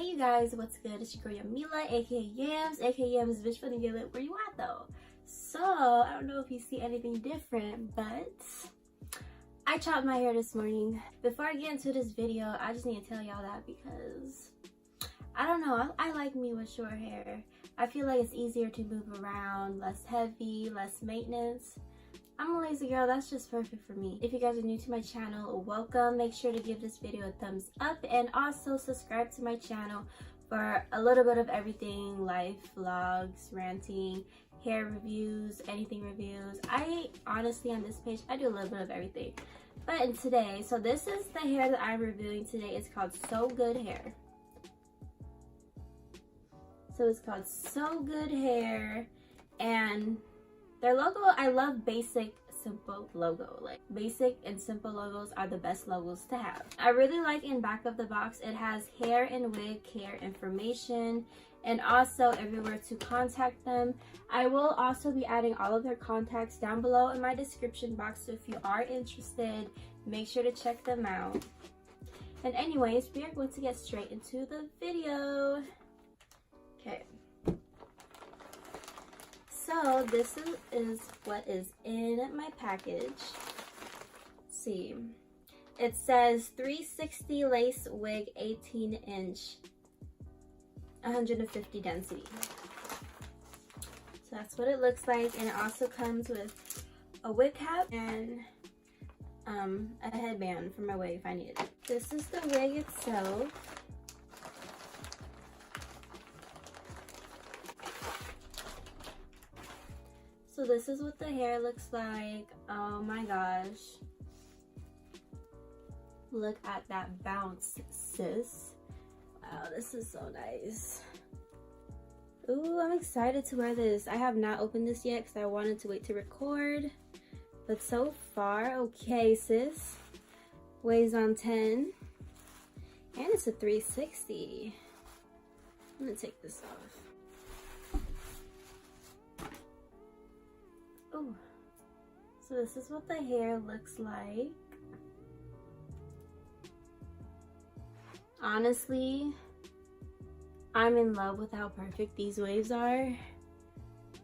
Hey you guys, what's good? It's your girl Yamila, aka Yams, aka Yams bitch finna get lit. Where you at though? So I don't know if you see anything different, but I chopped my hair this morning. Before I get into this video, I just need to tell y'all that because I don't know, I like me with short hair. I feel like it's easier to move around, less heavy, less maintenance. I'm a lazy girl, that's just perfect for me. If you guys are new to my channel, welcome. Make sure to give this video a thumbs up and also subscribe to my channel for a little bit of everything, life, vlogs, ranting, hair reviews, anything reviews. I honestly, on this page, I do a little bit of everything. But in today, so this is the hair that I'm reviewing today. It's called Sogoodhair. So it's called Sogoodhair, and their logo, I love basic, simple logo. Like basic and simple logos are the best logos to have. I really like in back of the box, it has hair and wig care information and also everywhere to contact them. I will also be adding all of their contacts down below in my description box. So if you are interested, make sure to check them out. And anyways, we are going to get straight into the video. Okay. So this is what is in my package. Let's see, it says 360 lace wig, 18-inch, 150 density. So that's what it looks like, and it also comes with a wig cap and a headband for my wig if I need it. This is the wig itself. So this is what the hair looks like. Oh my gosh. Look at that bounce, sis. Wow, this is so nice. Ooh, I'm excited to wear this. I have not opened this yet because I wanted to wait to record. But so far, okay, sis. Weighs on 10. And it's a 360. I'm gonna take this off. Ooh. So this is what the hair looks like. Honestly, I'm in love with how perfect these waves are.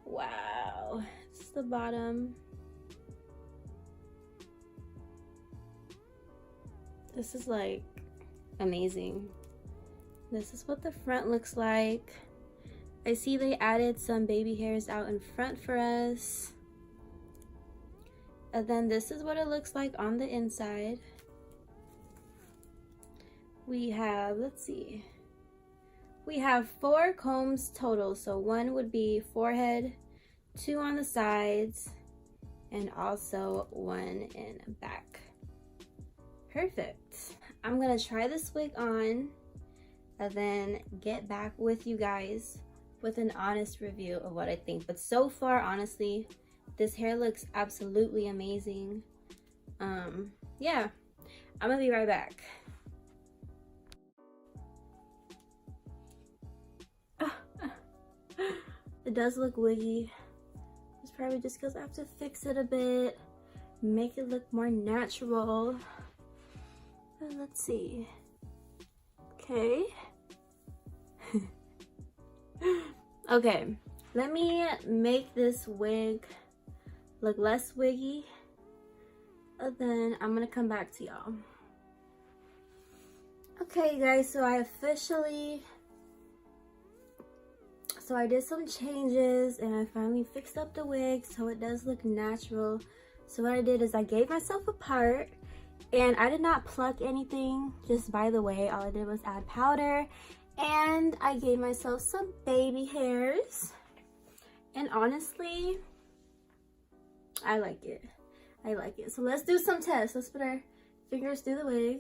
Wow. This is the bottom. This is like amazing. This is what the front looks like. I see they added some baby hairs out in front for us. And then this is what it looks like on the inside. We have, let's see, we have 4 combs total. So 1 would be forehead, 2 on the sides, and also 1 in back. Perfect. I'm gonna try this wig on and then get back with you guys with an honest review of what I think. But so far, honestly, this hair looks absolutely amazing. Yeah, I'm gonna be right back. It does look wiggy. It's probably just because I have to fix it a bit, make it look more natural. But let's see. Okay. Okay, let me make this wig look less wiggy, and then I'm gonna come back to y'all. Okay guys, so I did some changes and I finally fixed up the wig so it does look natural. So what I did is I gave myself a part, and I did not pluck anything, just by the way, all I did was add powder, and I gave myself some baby hairs, and honestly, I like it. I like it. So let's do some tests. Let's put our fingers through the wig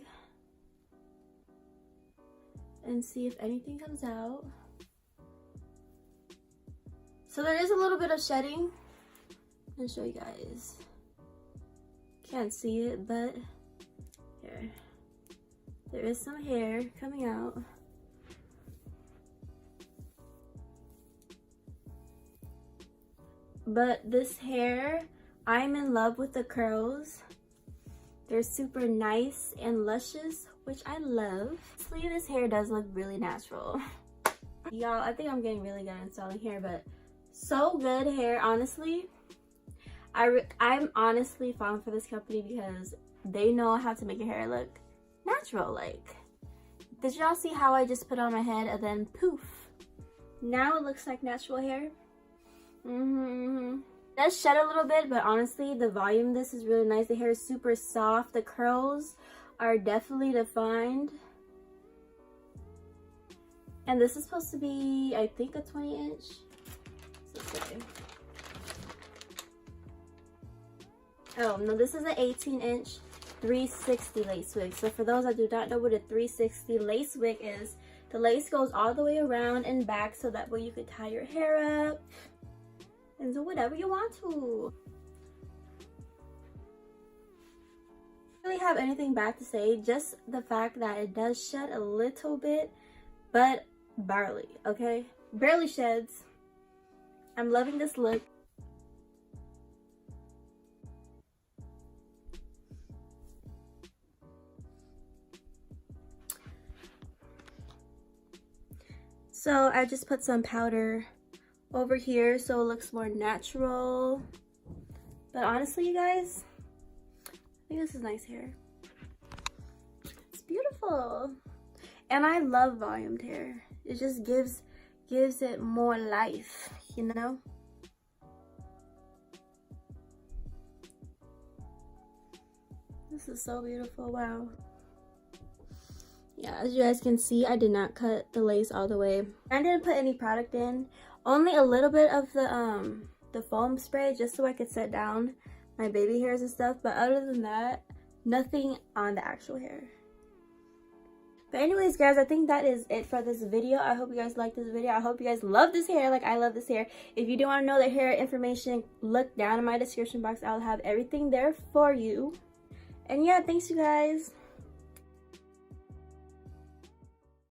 and see if anything comes out. So there is a little bit of shedding. I'll show you guys. Can't see it, but here. There is some hair coming out. But this hair, I'm in love with the curls. They're super nice and luscious, which I love. Honestly, this hair does look really natural. Y'all, I think I'm getting really good at styling hair, but Sogoodhair, honestly, I'm honestly falling for this company because they know how to make your hair look natural. Like, did y'all see how I just put on my head and then poof, now it looks like natural hair? It does shed a little bit, but honestly the volume of this is really nice. The hair is super soft. The curls are definitely defined, and this is supposed to be, I think, a 20 inch. Oh no, this is an 18 inch 360 lace wig. So for those that do not know what a 360 lace wig is, the lace goes all the way around and back, so that way you could tie your hair up and do whatever you want to. I don't really have anything bad to say, just the fact that it does shed a little bit, but barely, okay? Barely sheds. I'm loving this look. So I just put some powder over here so it looks more natural. But honestly, you guys, I think this is nice hair. It's beautiful. And I love volumed hair. It just gives it more life, you know? This is so beautiful. Wow. Yeah, as you guys can see, I did not cut the lace all the way. I didn't put any product in, only a little bit of the foam spray, just so I could set down my baby hairs and stuff. But other than that, nothing on the actual hair. But anyways, guys, I think that is it for this video. I hope you guys liked this video. I hope you guys love this hair like I love this hair. If you do want to know the hair information, look down in my description box. I'll have everything there for you. And yeah, thanks you guys.